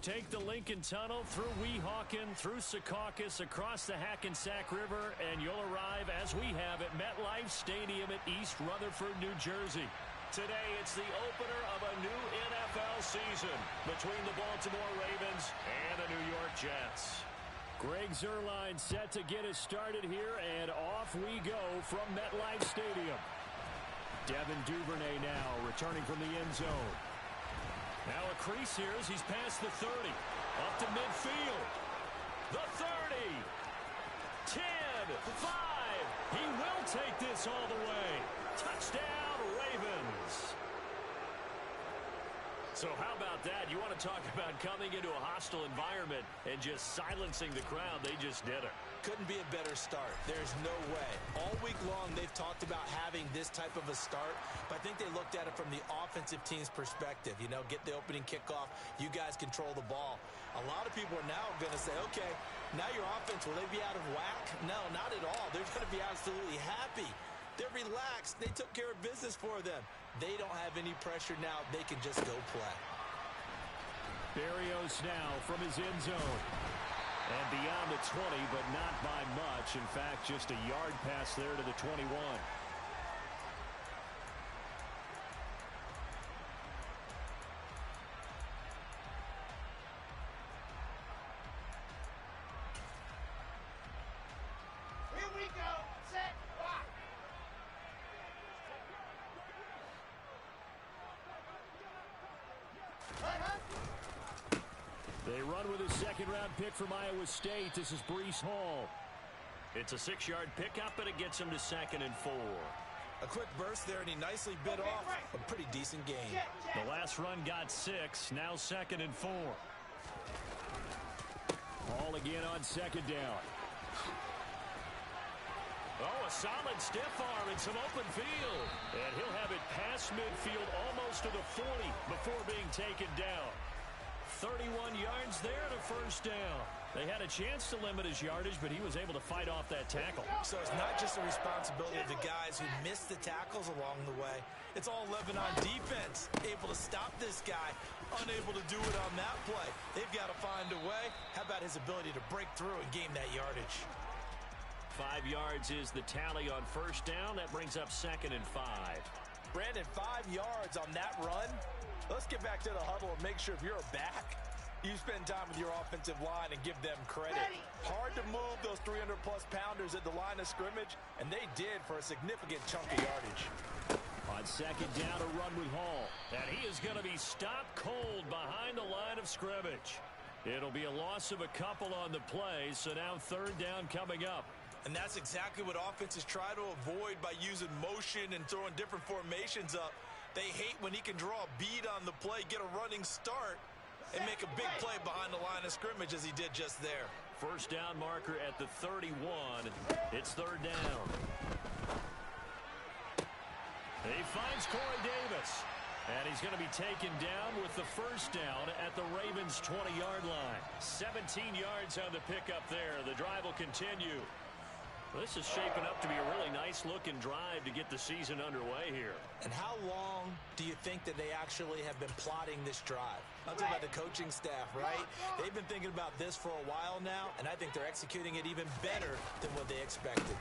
Take the Lincoln Tunnel through Weehawken, through Secaucus, across the Hackensack River, and you'll arrive, as we have, at MetLife Stadium at East Rutherford, New Jersey. Today, it's the opener of a new NFL season between the Baltimore Ravens and the New York Jets. Greg Zuerlein set to get us started here, and off we go from MetLife Stadium. Devin Duvernay now returning from the end zone. Now a crease here as he's past the 30. Up to midfield. The 30. 10. 5. He will take this all the way. Touchdown, Ravens. So how about that? You want to talk about coming into a hostile environment and just silencing the crowd. They just did it. Couldn't be a better start. There's no way. All week long, they've talked about having this type of a start, but I think they looked at it from the offensive team's perspective. You know, get the opening kickoff. You guys control the ball. A lot of people are now going to say, okay, now your offense, will they be out of whack? No, not at all. They're going to be absolutely happy. They're relaxed. They took care of business for them. They don't have any pressure now. They can just go play. Berrios now from his end zone. And beyond the 20, but not by much. In fact, just a yard pass there to the 21. Here we go. Set. Lock. They run with a second-round pick from Iowa State. This is Breece Hall. It's a 6-yard pickup, but it gets him to 2nd and 4. A quick burst there, and he nicely bit off a pretty decent gain. The last run got 6, now 2nd and 4. Hall again on 2nd down. Oh, a solid stiff arm and some open field. And he'll have it past midfield almost to the 40 before being taken down. 31 yards there and a first down. They had a chance to limit his yardage, but he was able to fight off that tackle. So it's not just the responsibility of the guys who missed the tackles along the way. It's all 11 on defense, able to stop this guy, unable to do it on that play. They've got to find a way. How about his ability to break through and gain that yardage? 5 yards is the tally on first down. That brings up 2nd and 5. Brandon, 5 yards on that run. Let's get back to the huddle and make sure if you're a back, you spend time with your offensive line and give them credit. Hard to move those 300-plus pounders at the line of scrimmage, and they did for a significant chunk of yardage. On 2nd down, a run with Hall. And he is going to be stopped cold behind the line of scrimmage. It'll be a loss of a couple on the play, so now 3rd down coming up. And that's exactly what offenses try to avoid by using motion and throwing different formations up. They hate when he can draw a bead on the play, get a running start, and make a big play behind the line of scrimmage as he did just there. First down marker at the 31. It's 3rd down. He finds Corey Davis. And he's going to be taken down with the first down at the Ravens' 20-yard line. 17 yards on the pickup there. The drive will continue. This is shaping up to be a really nice-looking drive to get the season underway here. And how long do you think that they actually have been plotting this drive? I'm talking about the coaching staff, right? They've been thinking about this for a while now, and I think they're executing it even better than what they expected.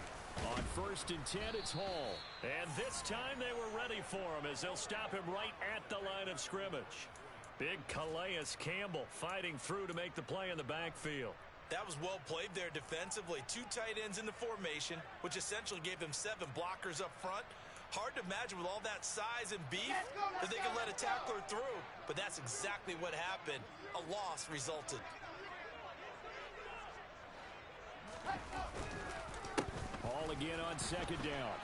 On 1st and 10, it's Hall. And this time they were ready for him as they'll stop him right at the line of scrimmage. Big Calais Campbell fighting through to make the play in the backfield. That was well played there defensively. 2 tight ends in the formation, which essentially gave them 7 blockers up front. Hard to imagine with all that size and beef that they could let a tackler through. But that's exactly what happened. A loss resulted. Hall again on 2nd down.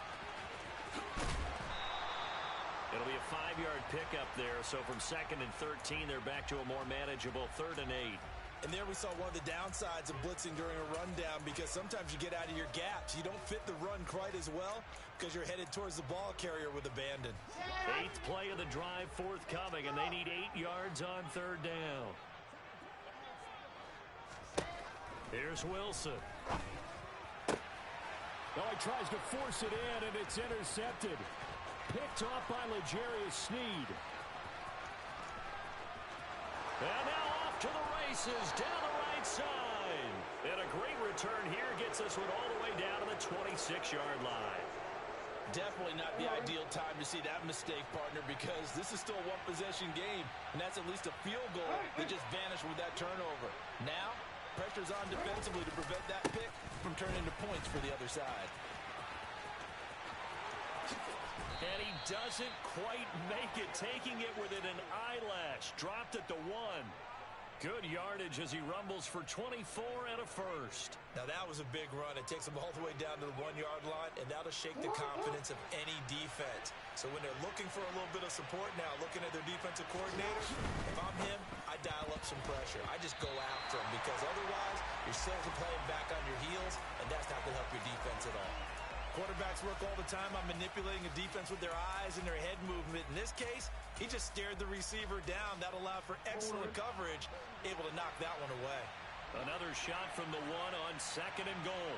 It'll be a 5-yard pickup there. So from 2nd and 13, they're back to a more manageable 3rd and 8. And there we saw one of the downsides of blitzing during a rundown, because sometimes you get out of your gaps. You don't fit the run quite as well because you're headed towards the ball carrier with abandon. 8th play of the drive forthcoming, and they need 8 yards on 3rd down. Here's Wilson. Oh, he tries to force it in, and it's intercepted. Picked off by L'Jarius Sneed. And now off to the right. races down the right side. And a great return here gets us one all the way down to the 26-yard line. Definitely not the ideal time to see that mistake, partner, because this is still a one-possession game, and that's at least a field goal that just vanished with that turnover. Now, pressure's on defensively to prevent that pick from turning into points for the other side. And he doesn't quite make it, taking it within an eyelash. Dropped at the 1. Good yardage as he rumbles for 24 and a first. Now that was a big run. It takes them all the way down to the 1-yard line, and that'll shake the confidence of any defense. So when they're looking for a little bit of support now, looking at their defensive coordinator, if I'm him, I dial up some pressure. I just go after him, because otherwise you're still playing back on your heels, and that's not going to help your defense at all. Quarterbacks work all the time on manipulating a defense with their eyes and their head movement. In this case, he just stared the receiver down. That allowed for excellent coverage, able to knock that one away. Another shot from the 1 on 2nd and goal.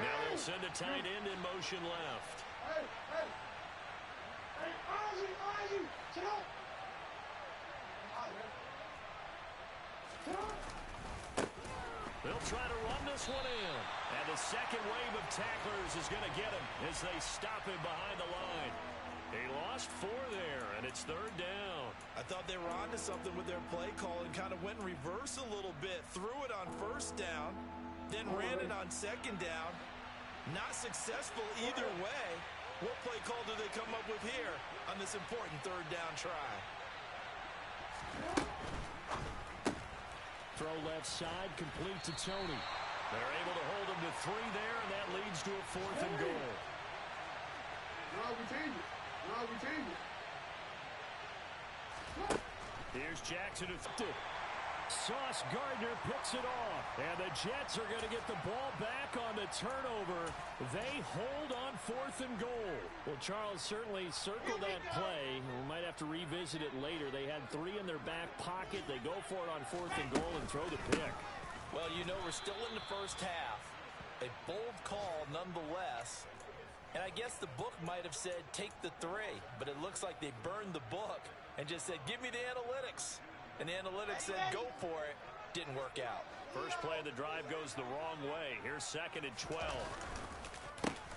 Now they'll send a tight end in motion left. They'll try to run this one in. And the second wave of tacklers is going to get him as they stop him behind the line. He lost 4 there, and it's 3rd down. I thought they were onto something with their play call and kind of went in reverse a little bit. Threw it on 1st down, then ran it on 2nd down. Not successful either way. What play call do they come up with here on this important 3rd down try? Throw left side, complete to Tony. They're able to hold him to 3 there, and that leads to a 4th and goal. Here's Jackson. Sauce Gardner picks it off. And the Jets are going to get the ball back on the turnover. They hold on 4th and goal. Well, Charles certainly circled that play. We might have to revisit it later. They had 3 in their back pocket. They go for it on 4th and goal and throw the pick. Well, you know, we're still in the first half. A bold call nonetheless. And I guess the book might have said take the 3, but it looks like they burned the book and just said, give me the analytics. And the analytics said, go for it. Didn't work out. First play of the drive goes the wrong way. Here's 2nd and 12.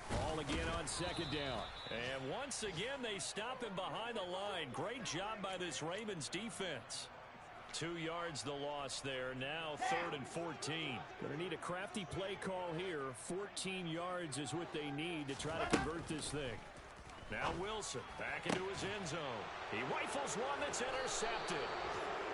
Ball again on 2nd down. And once again, they stop him behind the line. Great job by this Ravens defense. 2 yards the loss there. Now 3rd and 14. Going to need a crafty play call here. 14 yards is what they need to try to convert this thing. Now Wilson back into his end zone. He rifles one that's intercepted.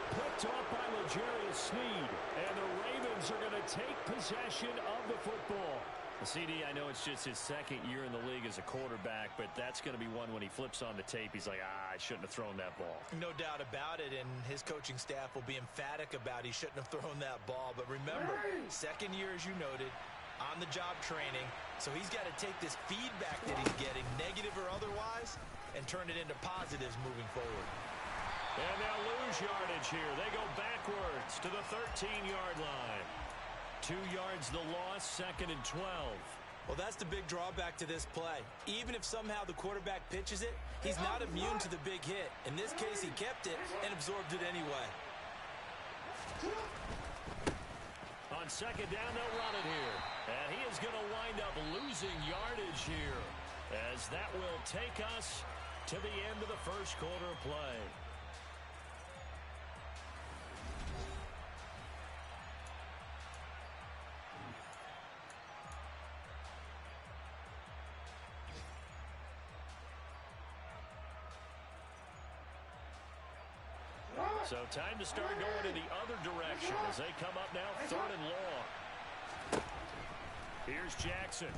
Picked off by L'Jarius Sneed. And the Ravens are going to take possession of the football. CD, I know it's just his 2nd year in the league as a quarterback, but that's going to be one when he flips on the tape. He's like, I shouldn't have thrown that ball. No doubt about it, and his coaching staff will be emphatic about he shouldn't have thrown that ball. But remember, 2nd year, as you noted, on-the-job training. So he's got to take this feedback that he's getting, negative or otherwise, and turn it into positives moving forward. And they'll lose yardage here. They go backwards to the 13-yard line. 2 yards the loss, 2nd and 12. Well, that's the big drawback to this play. Even if somehow the quarterback pitches it, he's not immune to the big hit. In this case, he kept it and absorbed it anyway. On 2nd down, they'll run it here. And he is going to wind up losing yardage here, as that will take us to the end of the first quarter of play. So time to start going in the other direction as they come up now 3rd and long. Here's Jackson.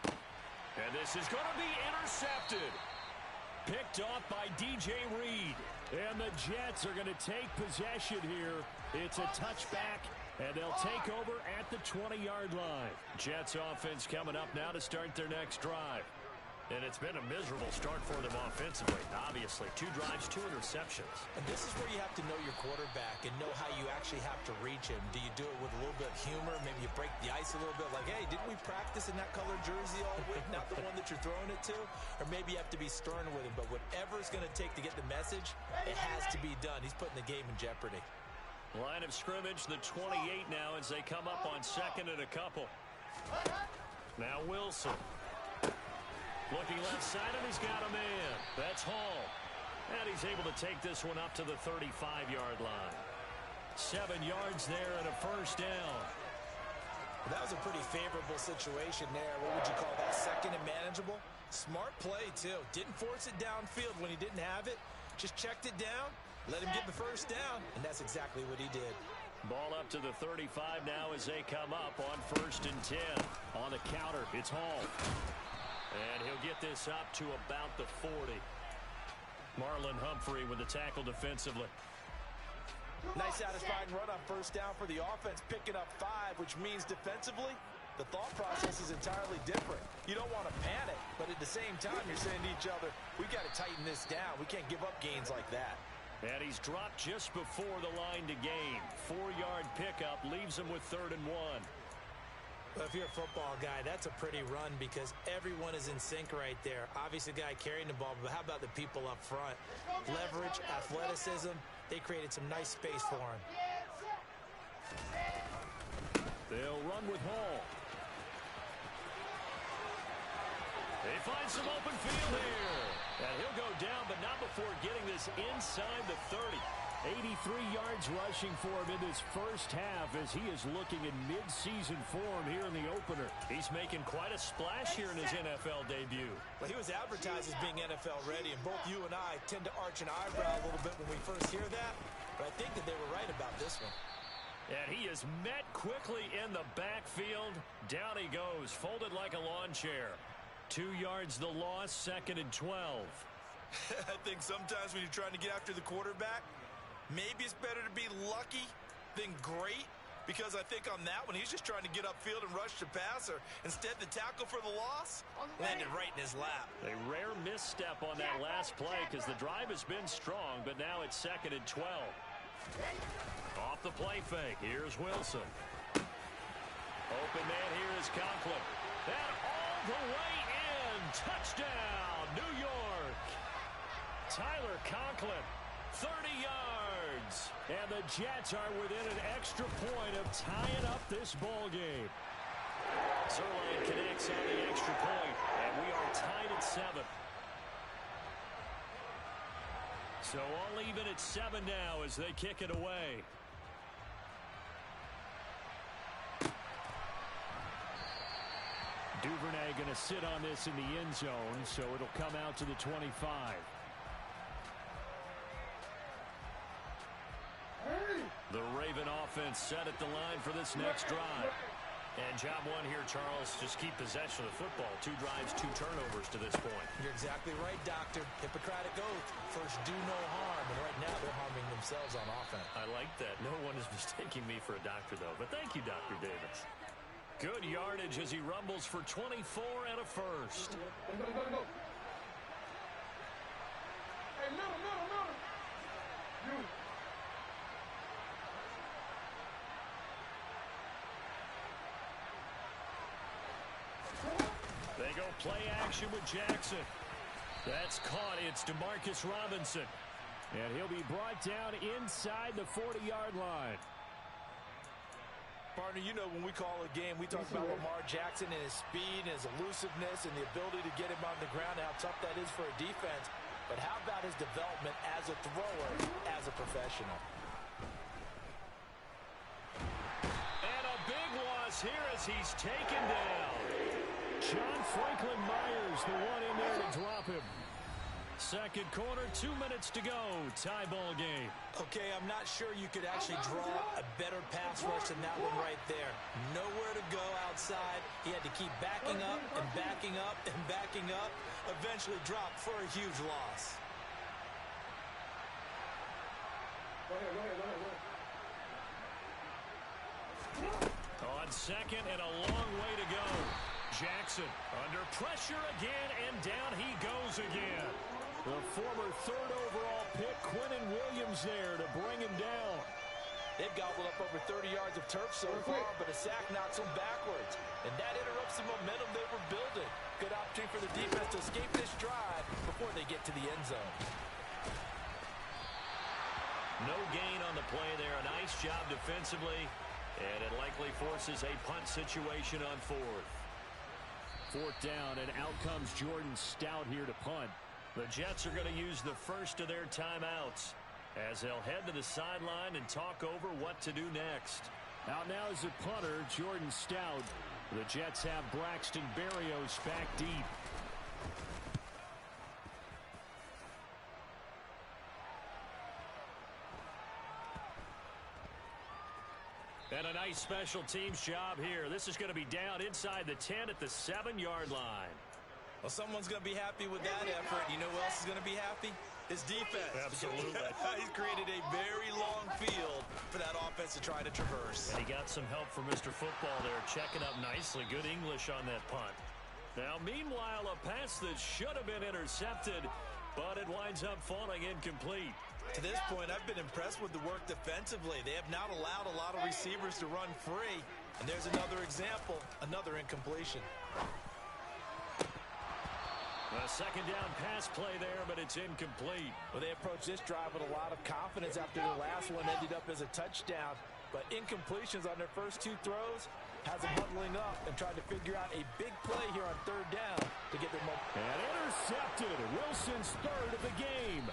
And this is going to be intercepted. Picked off by DJ Reed. And the Jets are going to take possession here. It's a touchback, and they'll take over at the 20-yard line. Jets offense coming up now to start their next drive. And it's been a miserable start for them offensively. Obviously. obviously. 2 drives, 2 interceptions. And this is where you have to know your quarterback and know how you actually have to reach him. Do you do it with a little bit of humor? Maybe you break the ice a little bit like, hey, didn't we practice in that colored jersey all week? Not the one that you're throwing it to? Or maybe you have to be stern with him. But whatever it's going to take to get the message, it has to be done. He's putting the game in jeopardy. Line of scrimmage, the 28 now as they come up on 2nd and a couple. Now Wilson. Looking left side, and he's got a man. That's Hall. And he's able to take this one up to the 35-yard line. 7 yards there and a first down. That was a pretty favorable situation there. What would you call that? Second and manageable? Smart play, too. Didn't force it downfield when he didn't have it. Just checked it down, let him get the first down, and that's exactly what he did. Ball up to the 35 now as they come up on 1st and 10. On the counter, it's Hall. And he'll get this up to about the 40. Marlon Humphrey with the tackle defensively. Nice satisfying run on first down for the offense, picking up 5, which means defensively, the thought process is entirely different. You don't want to panic, but at the same time, you're saying to each other, we got to tighten this down. We can't give up gains like that. And he's dropped just before the line to gain. 4-yard pickup leaves him with 3rd and 1. Well, if you're a football guy, that's a pretty run because everyone is in sync right there. Obviously, the guy carrying the ball, but how about the people up front? Leverage, athleticism, they created some nice space for him. They'll run with Hall. They find some open field here. And he'll go down, but not before getting this inside the 30. 83 yards rushing for him in this first half as he is looking in mid-season form here in the opener. He's making quite a splash here in his NFL debut. Well, he was advertised as being NFL ready, and both you and I tend to arch an eyebrow a little bit when we first hear that, but I think that they were right about this one. And he is met quickly in the backfield. Down he goes, folded like a lawn chair. 2 yards the loss, 2nd and 12. I think sometimes when you're trying to get after the quarterback, maybe it's better to be lucky than great, because I think on that one, he's just trying to get upfield and rush the passer. Instead, the tackle for the loss landed right in his lap. A rare misstep on that last play because the drive has been strong, but now it's 2nd and 12. Off the play fake, here's Wilson. Open man here is Conklin. And all the way in. Touchdown, New York. Tyler Conklin, 30 yards. And the Jets are within an extra point of tying up this ball game. Zuerlein connects on the extra point, and we are tied at 7. So all even at 7 now as they kick it away. Duvernay going to sit on this in the end zone, so it'll come out to the 25. The Raven offense set at the line for this next drive. And job one here, Charles, just keep possession of the football. 2 drives, 2 turnovers to this point. You're exactly right, Doctor. Hippocratic oath. First, do no harm. And right now, they're harming themselves on offense. I like that. No one is mistaking me for a doctor, though. But thank you, Dr. Davis. Good yardage as he rumbles for 24 and a first. They go play action with Jackson. That's caught. It's Demarcus Robinson. And he'll be brought down inside the 40-yard line. Partner, you know when we call a game, we talk about Lamar Jackson and his speed and his elusiveness and the ability to get him on the ground and how tough that is for a defense. But how about his development as a thrower, as a professional? And a big loss here as he's taken down. John Franklin Myers, the one in there to drop him. Second quarter, 2 minutes to go. Tie ball game. Okay, I'm not sure you could actually draw a better pass rush than that one right there. Nowhere to go outside. He had to keep backing up and backing up and backing up. Eventually dropped for a huge loss. On second and a long way to go. Jackson under pressure again, and down he goes again. The former third overall pick, Quinnen Williams, there to bring him down. They've gobbled up over 30 yards of turf so far, but a sack knocks them backwards. And that interrupts the momentum they were building. Good opportunity for the defense to escape this drive before they get to the end zone. No gain on the play there. A nice job defensively. And it likely forces a punt situation on fourth. Fourth down, and out comes Jordan Stout here to punt. The Jets are going to use the first of their timeouts as they'll head to the sideline and talk over what to do next. Out now is the punter, Jordan Stout. The Jets have Braxton Berrios back deep. And a nice special teams job here. This is going to be down inside the 10 at the 7-yard line. Well, someone's going to be happy with that effort. You know who else is going to be happy? His defense. Absolutely. He's created a very long field for that offense to try to traverse. And he got some help from Mr. Football there, checking up nicely. Good English on that punt. Now, meanwhile, a pass that should have been intercepted, but it winds up falling incomplete. To this point, I've been impressed with the work defensively. They have not allowed a lot of receivers to run free. And there's another example, another incompletion. A second down pass play there, but it's incomplete. Well, they approached this drive with a lot of confidence after the last one ended up as a touchdown. But incompletions on their first two throws has them huddling up and trying to figure out a big play here on third down to get their momentum. And intercepted. Wilson's third of the game.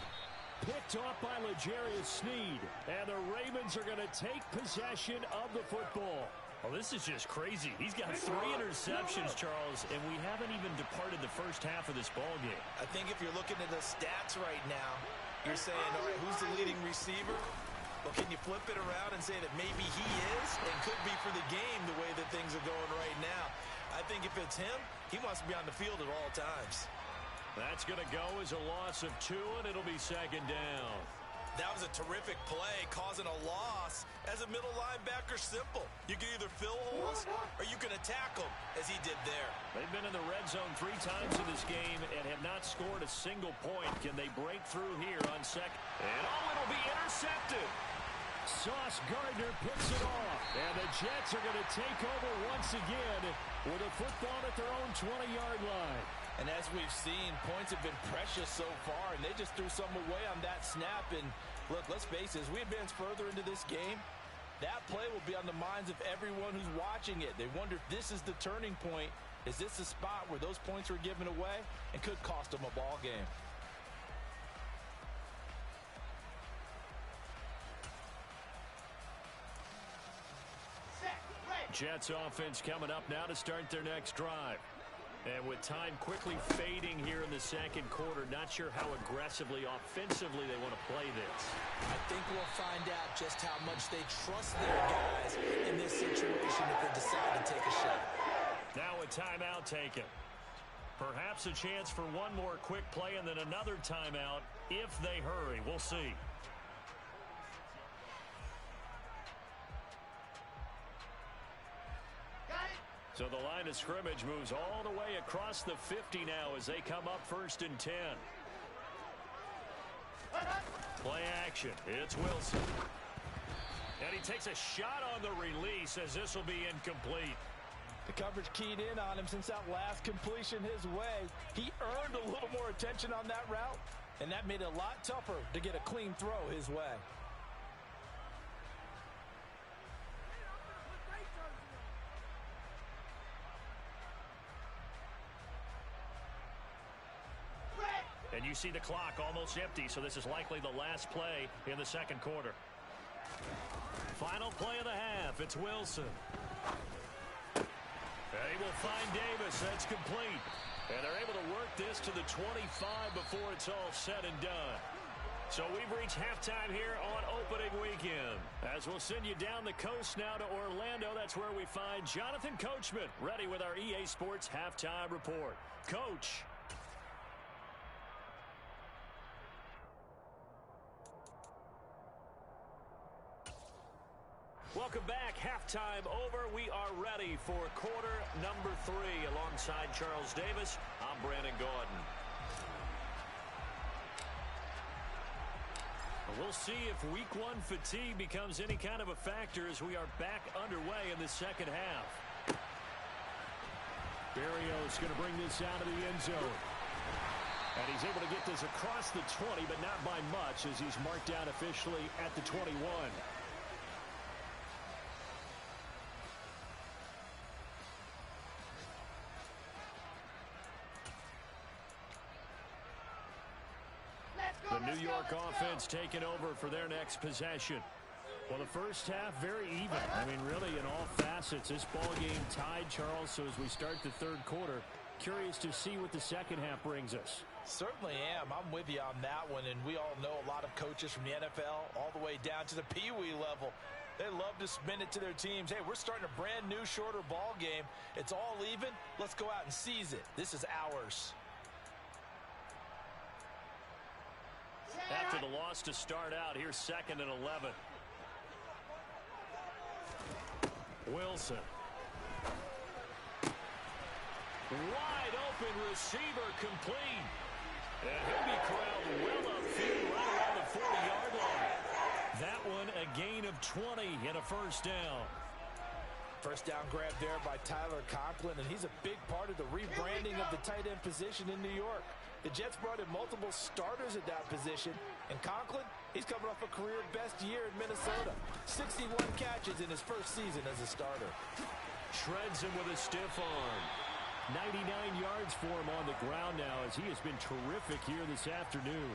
Picked off by L'Jarius Sneed. And the Ravens are going to take possession of the football. Well, this is just crazy. He's got 3 interceptions, Charles, and we haven't even departed the first half of this ball game. I think if you're looking at the stats right now, you're saying, all right, who's the leading receiver? Well, can you flip it around and say that maybe he is and could be for the game the way that things are going right now? I think if it's him, he wants to be on the field at all times. That's going to go as a loss of 2, and it'll be second down. That was a terrific play, causing a loss. As a middle linebacker, simple. You can either fill holes or you can attack them, as he did there. They've been in the red zone 3 times in this game and have not scored a single point. Can they break through here on second? And it'll be intercepted. Sauce Gardner picks it off. And the Jets are going to take over once again with a football at their own 20-yard line. And as we've seen, points have been precious so far, and they just threw some away on that snap. And look, let's face it, as we advance further into this game, that play will be on the minds of everyone who's watching it. They wonder if this is the turning point. Is this the spot where those points were given away and could cost them a ball game? Jets offense coming up now to start their next drive. And with time quickly fading here in the second quarter, not sure how aggressively, offensively they want to play this. I think we'll find out just how much they trust their guys in this situation if they decide to take a shot. Now a timeout taken. Perhaps a chance for one more quick play and then another timeout if they hurry. We'll see. So the line of scrimmage moves all the way across the 50 now as they come up 1st and 10. Play action. It's Wilson. And he takes a shot on the release as this will be incomplete. The coverage keyed in on him since that last completion his way. He earned a little more attention on that route, and that made it a lot tougher to get a clean throw his way. And you see the clock almost empty, so this is likely the last play in the second quarter. Final play of the half. It's Wilson. And he will find Davis. That's complete. And they're able to work this to the 25 before it's all said and done. So we've reached halftime here on opening weekend. As we'll send you down the coast now to Orlando, that's where we find Jonathan Coachman ready with our EA Sports Halftime Report. Coach. Welcome back. Halftime over. We are ready for quarter number 3. Alongside Charles Davis, I'm Brandon Gaudin. We'll see if week one fatigue becomes any kind of a factor as we are back underway in the second half. Berrios going to bring this out of the end zone. And he's able to get this across the 20, but not by much as he's marked down officially at the 21. The New York offense taking over for their next possession. Well, the first half, very even. I mean, really, in all facets, this ball game tied, Charles. So as we start the third quarter, curious to see what the second half brings us. Certainly am. I'm with you on that one. And we all know a lot of coaches from the NFL all the way down to the Pee Wee level. They love to spin it to their teams. Hey, we're starting a brand new, shorter ball game. It's all even. Let's go out and seize it. This is ours. After the loss to start out, here's 2nd and 11. Wilson. Wide open receiver complete. And he'll be corralled well upfield right around the 40-yard line. That one a gain of 20 and a first down. First down grab there by Tyler Conklin, and he's a big part of the rebranding of the tight end position in New York. The Jets brought in multiple starters at that position, and Conklin, he's coming off a career-best year in Minnesota. 61 catches in his first season as a starter. Shreds him with a stiff arm. 99 yards for him on the ground now as he has been terrific here this afternoon.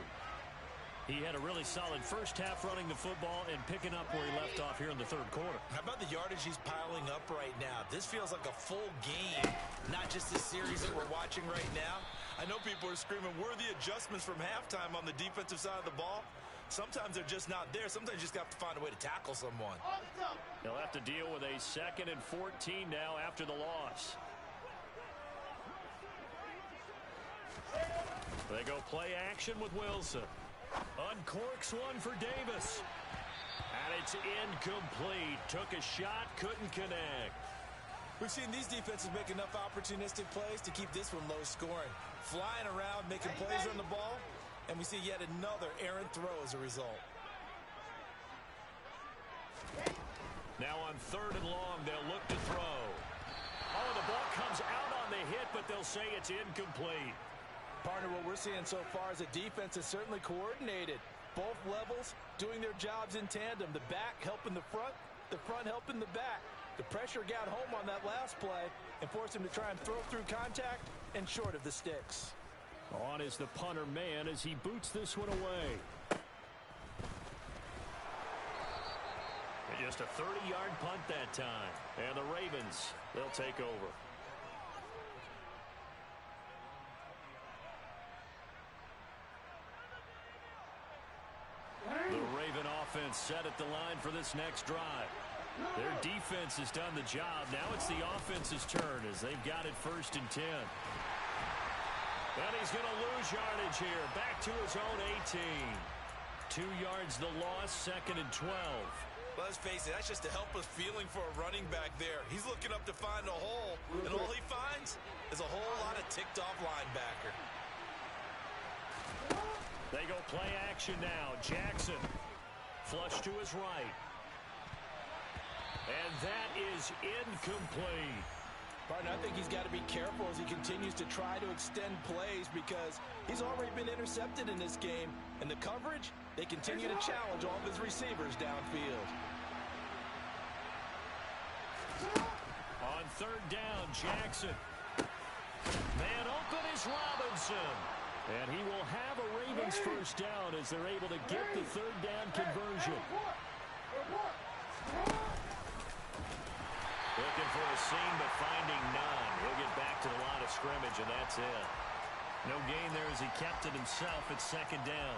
He had a really solid first half running the football and picking up where he left off here in the third quarter. How about the yardage he's piling up right now? This feels like a full game, not just the series that we're watching right now. I know people are screaming worthy adjustments from halftime on the defensive side of the ball. Sometimes they're just not there. Sometimes you just have to find a way to tackle someone. They'll have to deal with a 2nd and 14 now after the loss. They go play action with Wilson. Uncorks one for Davis. And it's incomplete. Took a shot, couldn't connect. We've seen these defenses make enough opportunistic plays to keep this one low scoring. Flying around, making plays on the ball, and we see yet another errant throw as a result. Now on 3rd and long, they'll look to throw. Oh, the ball comes out on the hit, but they'll say it's incomplete. Partner, what we're seeing so far is the defense is certainly coordinated. Both levels doing their jobs in tandem. The back helping the front helping the back. The pressure got home on that last play and forced him to try and throw through contact and short of the sticks. On is the punter man as he boots this one away. And just a 30-yard punt that time. And the Ravens, they'll take over. The Raven offense set at the line for this next drive. Their defense has done the job. Now it's the offense's turn as they've got it 1st and 10. And he's going to lose yardage here. Back to his own 18. 2 yards the loss, 2nd and 12. Let's face it, that's just a helpless feeling for a running back there. He's looking up to find a hole, and all he finds is a whole lot of ticked-off linebacker. They go play action now. Jackson flush to his right. And that is incomplete. Partner, I think he's got to be careful as he continues to try to extend plays because he's already been intercepted in this game. And the coverage, they continue to challenge all of his receivers downfield. On 3rd down, Jackson. Man open is Robinson. And he will have a Ravens first down as they're able to get the 3rd down conversion. Looking for a seam, but finding none. He'll get back to the line of scrimmage, and that's it. No gain there as he kept it himself at 2nd down.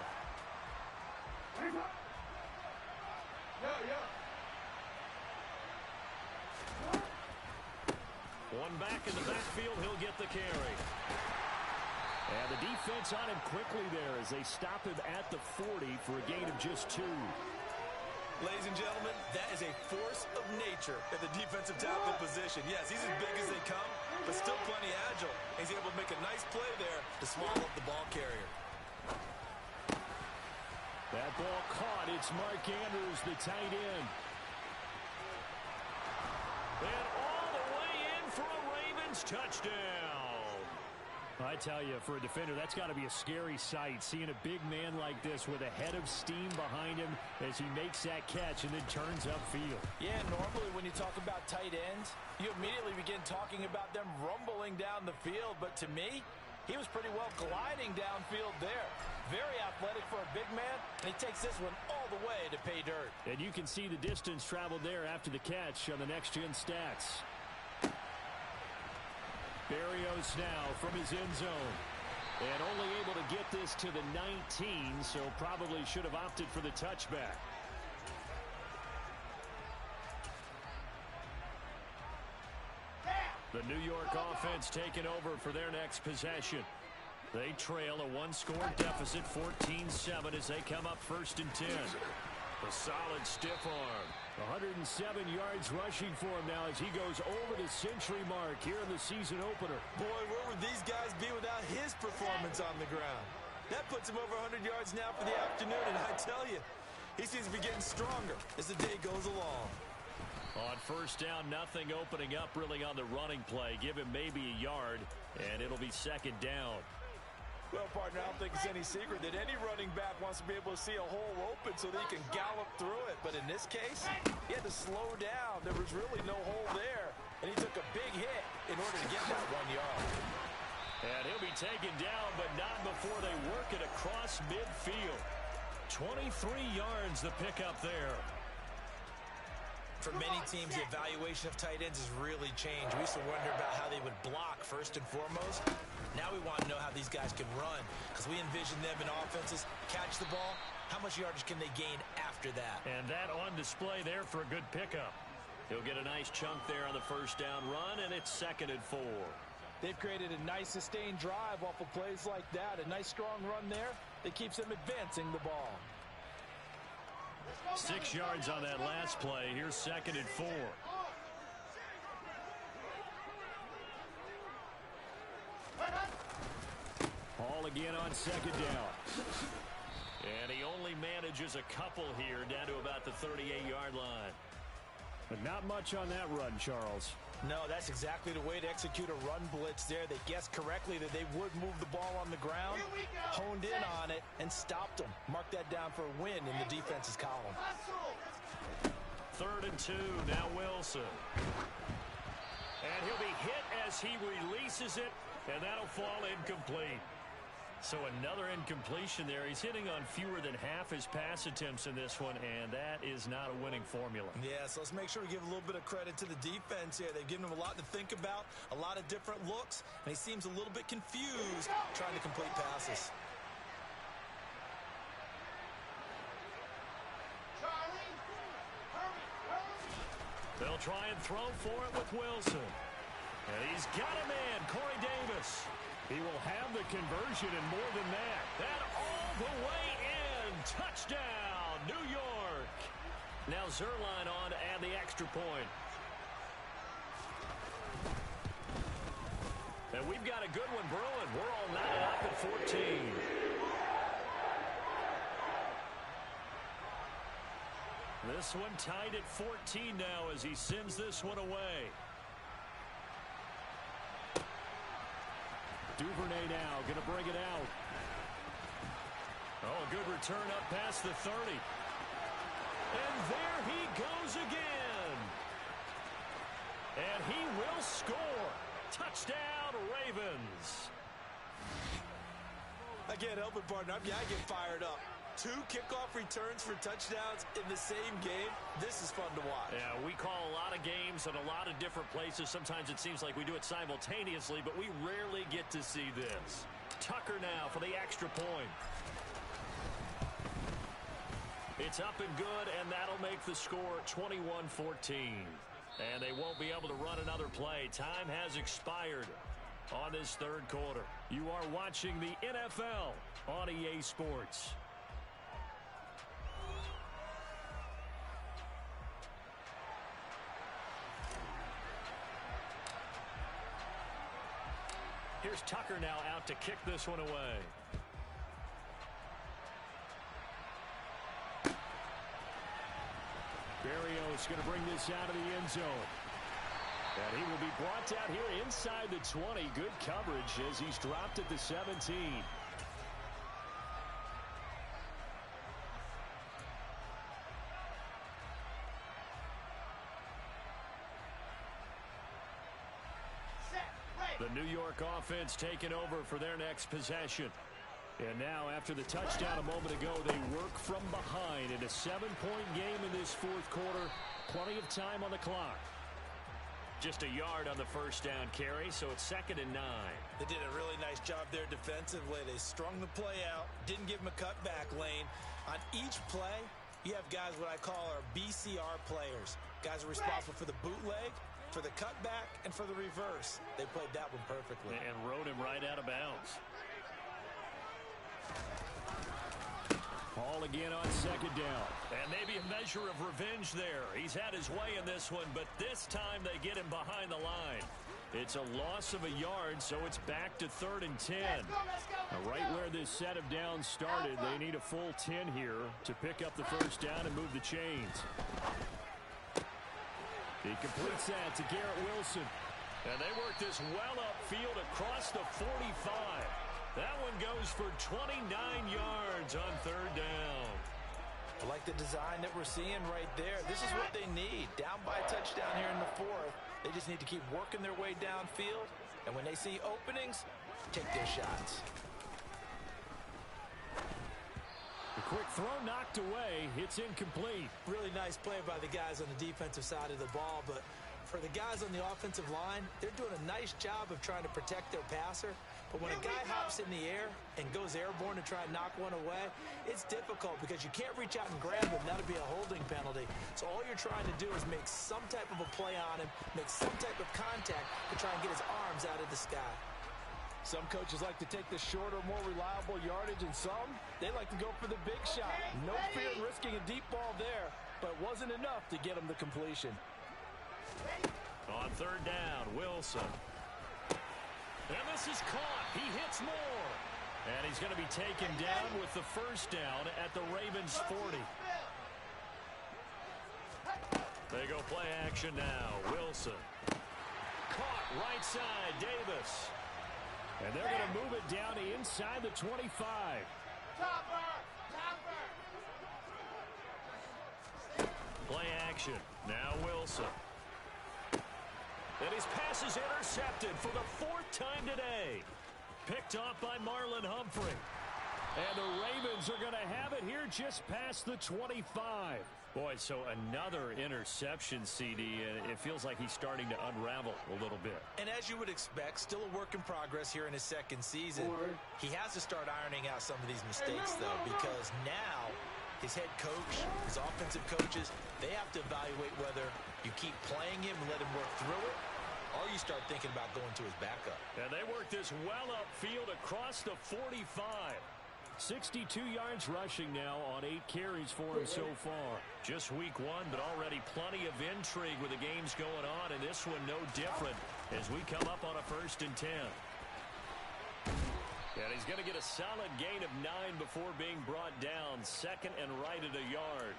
One back in the backfield, he'll get the carry. And the defense on him quickly there as they stop him at the 40 for a gain of just 2. Ladies and gentlemen, that is a force of nature at the defensive tackle position. Yes, he's as big as they come, but still plenty agile. He's able to make a nice play there to swallow up the ball carrier. That Ball caught. It's Mark Andrews, the tight end. And all the way in for a Ravens touchdown. I tell you, for a defender, that's got to be a scary sight, seeing a big man like this with a head of steam behind him as he makes that catch and then turns upfield. Yeah, normally when you talk about tight ends, you immediately begin talking about them rumbling down the field. But to me, he was pretty well gliding downfield there. Very athletic for a big man, and he takes this one all the way to pay dirt. And you can see the distance traveled there after the catch on the next-gen stats. Berrios now from his end zone. And only able to get this to the 19, so probably should have opted for the touchback. The New York offense taking over for their next possession. They trail a one-score deficit, 14-7, as they come up 1st and 10. A solid stiff arm. 107 yards rushing for him now as he goes over the century mark here in the season opener. Boy, where would these guys be without his performance on the ground? That puts him over 100 yards now for the afternoon, and I tell you, he seems to be getting stronger as the day goes along. On 1st down, nothing opening up really on the running play. Give him maybe a yard, and it'll be 2nd down. Well, partner, I don't think it's any secret that any running back wants to be able to see a hole open so that he can gallop through it. But in this case, he had to slow down. There was really no hole there, and he took a big hit in order to get that 1 yard. And he'll be taken down, but not before they work it across midfield. 23 yards the pickup there. For many teams, the evaluation of tight ends has really changed. We used to wonder about how they would block first and foremost. Now we want to know how these guys can run, because we envision them in offenses catch the ball. How much yardage can they gain after that? And that on display there for a good pickup. He'll get a nice chunk there on the 1st down run, and it's 2nd and 4. They've created a nice sustained drive off of plays like that. A nice strong run there that keeps them advancing the ball. 6 yards on that last play. Here's 2nd and 4. Hall again on 2nd down. And he only manages a couple here down to about the 38-yard line. But not much on that run, Charles. No, that's exactly the way to execute a run blitz there. They guessed correctly that they would move the ball on the ground, honed in on it, and stopped them. Mark that down for a win in the defense's column. 3rd and 2, now Wilson. And he'll be hit as he releases it, and that'll fall incomplete. So another incompletion there. He's hitting on fewer than half his pass attempts in this one, and that is not a winning formula. Yeah, so let's make sure we give a little bit of credit to the defense here. They've given him a lot to think about, a lot of different looks, and he seems a little bit confused trying to complete passes. They'll try and throw for it with Wilson. And he's got a man, Corey Davis. He will have the conversion and more than that. That all the way in. Touchdown, New York. Now Zuerlein on to add the extra point. And we've got a good one brewing. We're all knotted up at 14. This one tied at 14 now as he sends this one away. Duvernay now going to bring it out. Oh, a good return up past the 30. And there he goes again. And he will score. Touchdown, Ravens. I can't help it, partner. I get fired up. 2 kickoff returns for touchdowns in the same game. This is fun to watch. Yeah, we call a lot of games at a lot of different places. Sometimes it seems like we do it simultaneously, but we rarely get to see this. Tucker now for the extra point. It's up and good, and that'll make the score 21-14. And they won't be able to run another play. Time has expired on this 3rd quarter. You are watching the NFL on EA Sports. Here's Tucker now out to kick this one away. Berrios going to bring this out of the end zone. And he will be brought down here inside the 20. Good coverage as he's dropped at the 17. The New York offense taking over for their next possession. And now, after the touchdown a moment ago, they work from behind in a 7-point game in this fourth quarter. Plenty of time on the clock. Just a yard on the first down carry, so it's 2nd and 9. They did a really nice job there defensively. They strung the play out, didn't give them a cutback lane. On each play, you have guys what I call our BCR players. Guys are responsible for the bootleg, for the cutback, and for the reverse. They played that one perfectly. And rode him right out of bounds. Ball again on 2nd down. And maybe a measure of revenge there. He's had his way in this one, but this time they get him behind the line. It's a loss of a yard, so it's back to 3rd and 10. Now, right where this set of downs started, they need a full 10 here to pick up the first down and move the chains. He completes that to Garrett Wilson. And they work this well upfield across the 45. That one goes for 29 yards on 3rd down. I like the design that we're seeing right there. This is what they need. Down by a touchdown here in the 4th. They just need to keep working their way downfield. And when they see openings, take their shots. The quick throw knocked away. It's incomplete. Really nice play by the guys on the defensive side of the ball, but for the guys on the offensive line, they're doing a nice job of trying to protect their passer. But when a guy hops in the air and goes airborne to try and knock one away, it's difficult because you can't reach out and grab him. That'll be a holding penalty. So all you're trying to do is make some type of a play on him, make some type of contact to try and get his arms out of the sky. Some coaches like to take the shorter, more reliable yardage, and some, they like to go for the big shot. No fear in risking a deep ball there, but it wasn't enough to get him the completion. On 3rd down, Wilson. And this is caught. He hits more. And he's going to be taken down with the first down at the Ravens 40. They go play action now. Wilson. Caught right side, Davis. And they're going to move it down to inside the 25. Play action. Now Wilson. And his pass is intercepted for the 4th time today. Picked off by Marlon Humphrey. And the Ravens are going to have it here just past the 25. Boy, so another interception, CD. It feels like he's starting to unravel a little bit. And as you would expect, still a work in progress here in his 2nd season. He has to start ironing out some of these mistakes, though, because now his head coach, his offensive coaches, they have to evaluate whether you keep playing him and let him work through it, or you start thinking about going to his backup. And they work this well upfield across the 45. 62 yards rushing now on 8 carries for him so far. Just week 1, but already plenty of intrigue with the games going on, and this one no different as we come up on a 1st and 10. And he's going to get a solid gain of 9 before being brought down. 2nd and right at a yard.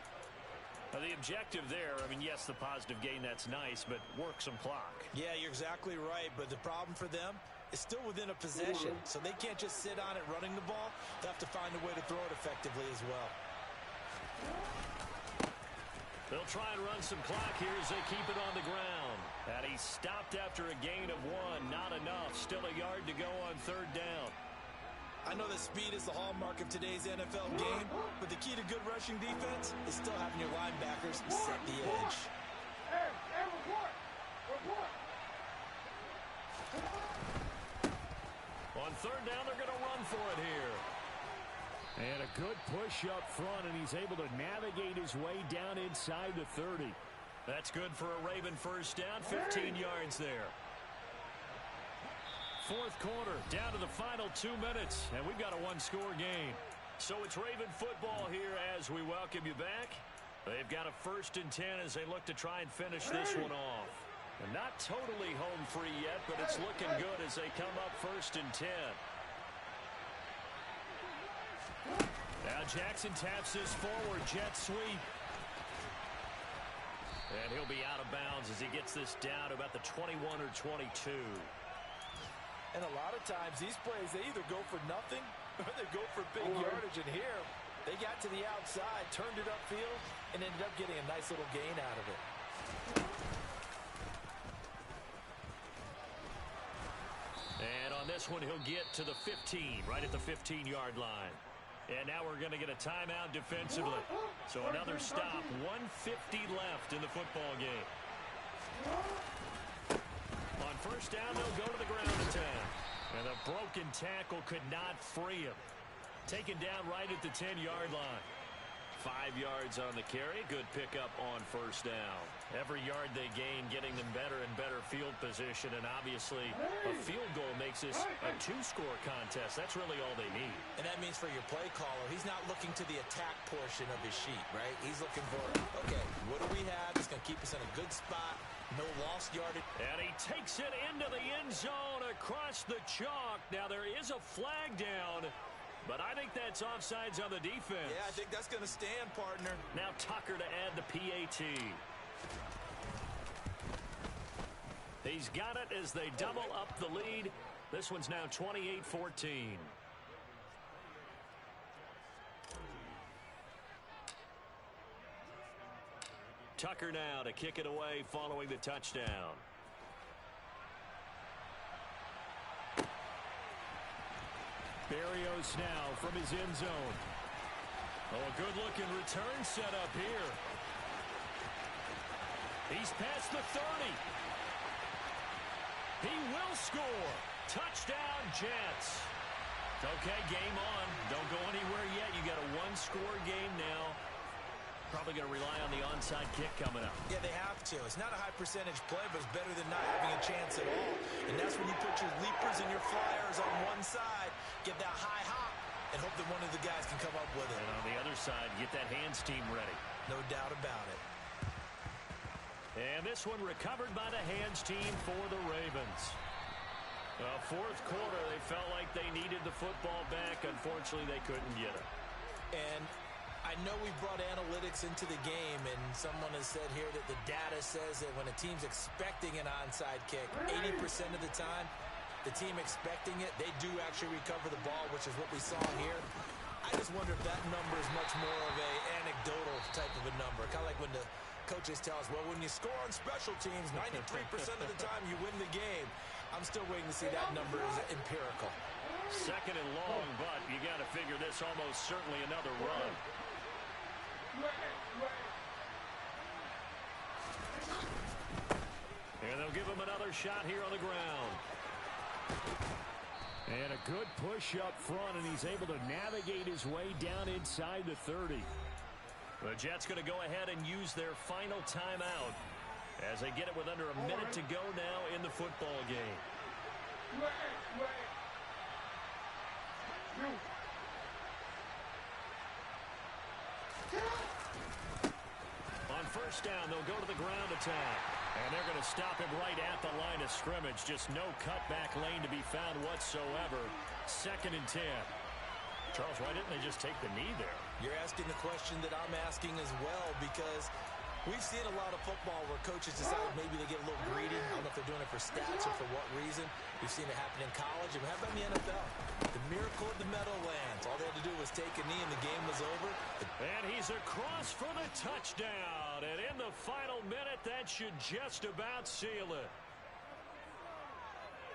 Now the objective there, I mean, yes, the positive gain, that's nice, but work some clock. Yeah, you're exactly right, but the problem for them is still within a possession, so they can't just sit on it running the ball. They have to find a way to throw it effectively as well. They'll try and run some clock here as they keep it on the ground. And he stopped after a gain of 1. Not enough. Still a yard to go on 3rd down. I know that speed is the hallmark of today's NFL game, but the key to good rushing defense is still having your linebackers set the edge. On 3rd down, they're going to run for it here. And a good push up front, and he's able to navigate his way down inside the 30. That's good for a Raven first down, 15 yards there. 4th quarter, down to the final 2 minutes, and we've got a 1-score game. So it's Raven football here as we welcome you back. They've got a 1st and 10 as they look to try and finish this one off. And not totally home free yet, but it's looking good as they come up 1st and 10. Now Jackson taps this forward jet sweep. And he'll be out of bounds as he gets this down to about the 21 or 22. And a lot of times these plays, they either go for nothing or they go for big yardage. And here, they got to the outside, turned it upfield, and ended up getting a nice little gain out of it. And on this one, he'll get to the 15, right at the 15-yard line. And now we're going to get a timeout defensively. So another stop, 1:50 left in the football game. On first down, they'll go to the ground attack. And the broken tackle could not free him. Taken down right at the 10-yard line. 5 yards on the carry. Good pickup on first down. Every yard they gain getting them better and better field position. And obviously a field goal makes this a two-score contest. That's really all they need. And that means for your play caller, he's not looking to the attack portion of his sheet, right? He's looking for, okay, what do we have that's going to keep us in a good spot? No lost yardage. And he takes it into the end zone across the chalk. Now there is a flag down. But I think that's offsides on the defense. Yeah, I think that's going to stand, partner. Now Tucker to add the PAT. He's got it as they double up the lead. This one's now 28-14. Tucker now to kick it away following the touchdown. Berrios now from his end zone. Oh, a good-looking return set up here. He's past the 30. He will score. Touchdown, Jets. Okay, game on. Don't go anywhere yet. You got a one-score game now. Probably going to rely on the onside kick coming up. Yeah, they have to. It's not a high-percentage play, but it's better than not having a chance at all. And that's when you put your leapers and your flyers on one side, get that high hop, and hope that one of the guys can come up with it. And on the other side, get that hands team ready. No doubt about it. And this one recovered by the hands team for the Ravens. Fourth quarter, they felt like they needed the football back. Unfortunately, they couldn't get it. And I know we brought analytics into the game, and someone has said here that the data says that when a team's expecting an onside kick, 80% of the time, the team expecting it, they do actually recover the ball, which is what we saw here. I just wonder if that number is much more of a anecdotal type of a number. Kind of like when the coaches tell us, well, when you score on special teams, 93% of the time you win the game. I'm still waiting to see that number is empirical. Second and long, but you got to figure this almost certainly another run. And they'll give him another shot here on the ground. And a good push up front, and he's able to navigate his way down inside the 30. The Jets going to go ahead and use their final timeout as they get it with under a minute to go now in the football game. On first down, they'll go to the ground attack. And they're going to stop him right at the line of scrimmage. Just no cutback lane to be found whatsoever. 2nd and 10. Charles, why didn't they just take the knee there? You're asking the question that I'm asking as well, because we've seen a lot of football where coaches decide maybe they get a little greedy. I don't know if they're doing it for stats or for what reason. We've seen it happen in college. And how about in the NFL? The miracle of the Meadowlands. All they had to do was take a knee and the game was over. And he's across for the touchdown. And in the final minute, that should just about seal it.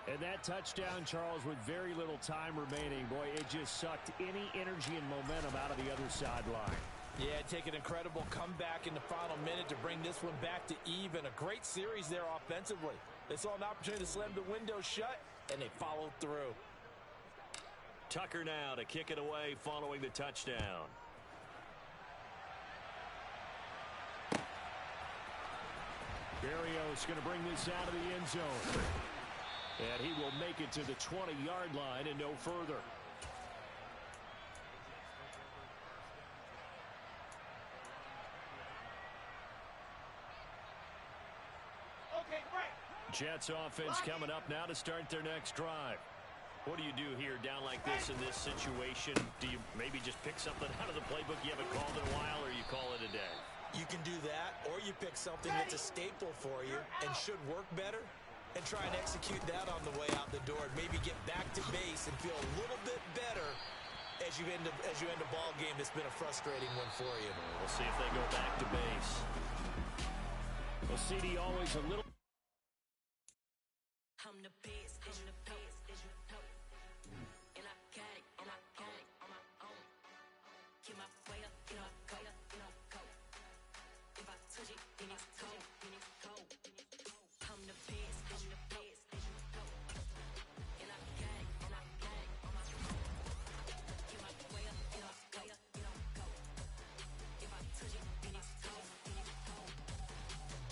And that touchdown, Charles, with very little time remaining, boy, it just sucked any energy and momentum out of the other sideline. Yeah, take an incredible comeback in the final minute to bring this one back to even. A great series there offensively. They saw an opportunity to slam the window shut, and they followed through. Tucker now to kick it away following the touchdown. Berrios going to bring this out of the end zone. And he will make it to the 20-yard line and no further. Okay, break. Jets offense coming up now to start their next drive. What do you do here down like this in this situation? Do you maybe just pick something out of the playbook you haven't called in a while, or you call it a day? You can do that, or you pick something that's a staple for you and should work better and try and execute that on the way out the door and maybe get back to base and feel a little bit better as you end a ball game that's been a frustrating one for you. We'll see if they go back to base. Well, CD always a little... I'm the best, and the best, and I got it on my own. Get my way up, go. If I touch it, then it's cold. I'm the best, and the best, and I got it on my own. Get my way up, go. If I touch it, then it's cold.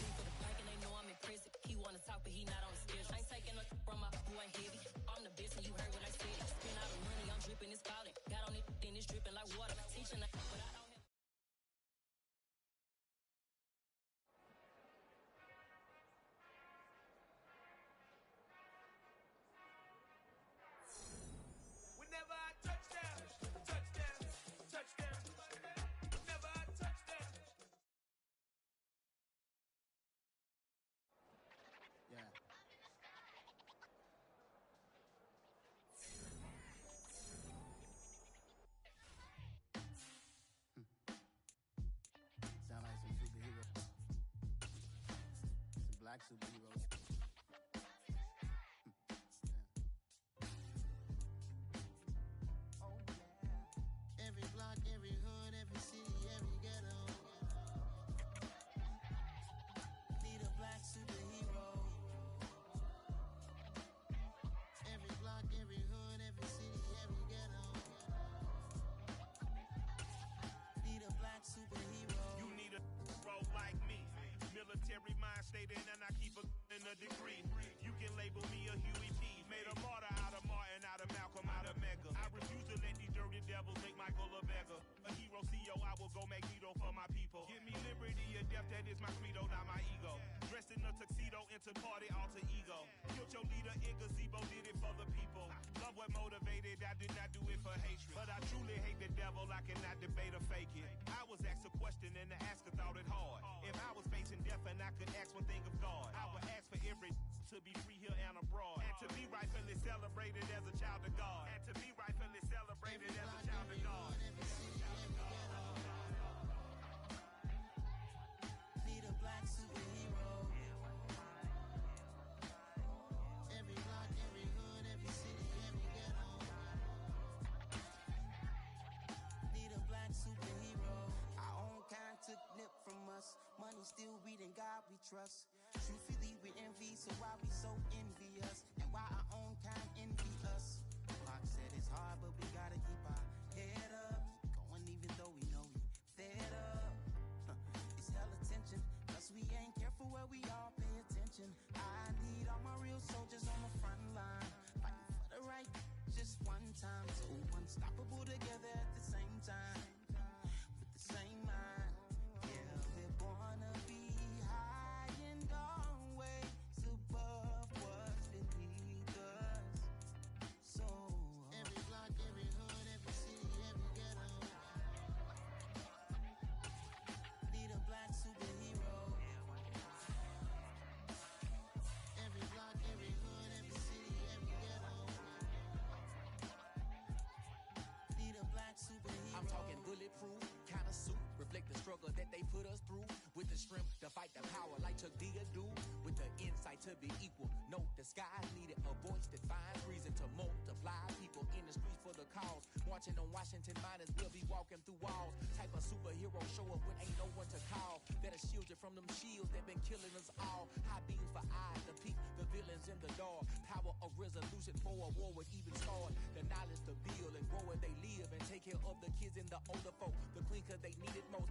For the bike and they know I'm impressive. He wanna talk, but he not on the schedule. I ain't taking a from my boy ain't heavy. I'm the best, and you heard what I said. Spend all the money, I'm dripping, it's falling. Got on it, then it's dripping like water. Teaching, but I don't. Whenever I touchdown. Whenever I touchdown. Yeah. Sound like some superheroes. Some black superheroes. Every block, every hood, every city, every ghetto. Need a black superhero. Every block, every hood, every city, every ghetto. Need a black superhero. You need a role like me. Military mind stated, and I keep in a degree. You can label me a Huey P. Made a martyr out of Martin, out of Malcolm, out of Mega. I refuse to let these dirty devils make Michael a beggar. A hero CEO, I will go Magneto for my people. Give me liberty or death, that is my credo, not my ego. Dressed in a tuxedo, into party, alter ego. Killed your leader in gazebo, did it for the people. Love what motivated, I did not do it for hatred. But I truly hate the devil, I cannot debate or fake it. I was asked a question and the asker thought it hard. If I was facing death and I could ask one thing of God, I would ask for every to be free here and abroad. And to be rightfully celebrated as a child of God. And to be rightfully celebrated as a child of God. Need a black superhero. Every block, every hood, every city, every ghetto. Need a black superhero. Our own kind took nip from us. Money still reading God we trust. Truthfully we envy, so why we so envious? And why our own kind envy us? Pac said it's hard, but we gotta keep our head up. Going even though we know we fed up. It's hella tension, plus we ain't careful where we all pay attention. I need all my real soldiers on the front line, fighting for the right just one time. So unstoppable together at the same time, with the same mind. Yeah, we're born to be high and always above what's beneath us. So every block, every hood, every city, every ghetto. Need a black superhero. Every block, every hood, every city, every ghetto. Need a black superhero. I'm talking bulletproof kind of suit, reflect the struggle that they put us through. With the strength to fight the power like Chuck D do. With the insight to be equal. Note the skies needed a voice that finds reason to multiply. People in the streets for the cause. Marching on Washington miners will be walking through walls. Type of superhero show up when ain't no one to call. That'll shield you from them shields that been killing us all. High beams for eyes to peek the villains in the dark. Power of resolution for a war would even start. The knowledge to build and grow where they live and take care of the kids and the older folk. The clean cause they need it most.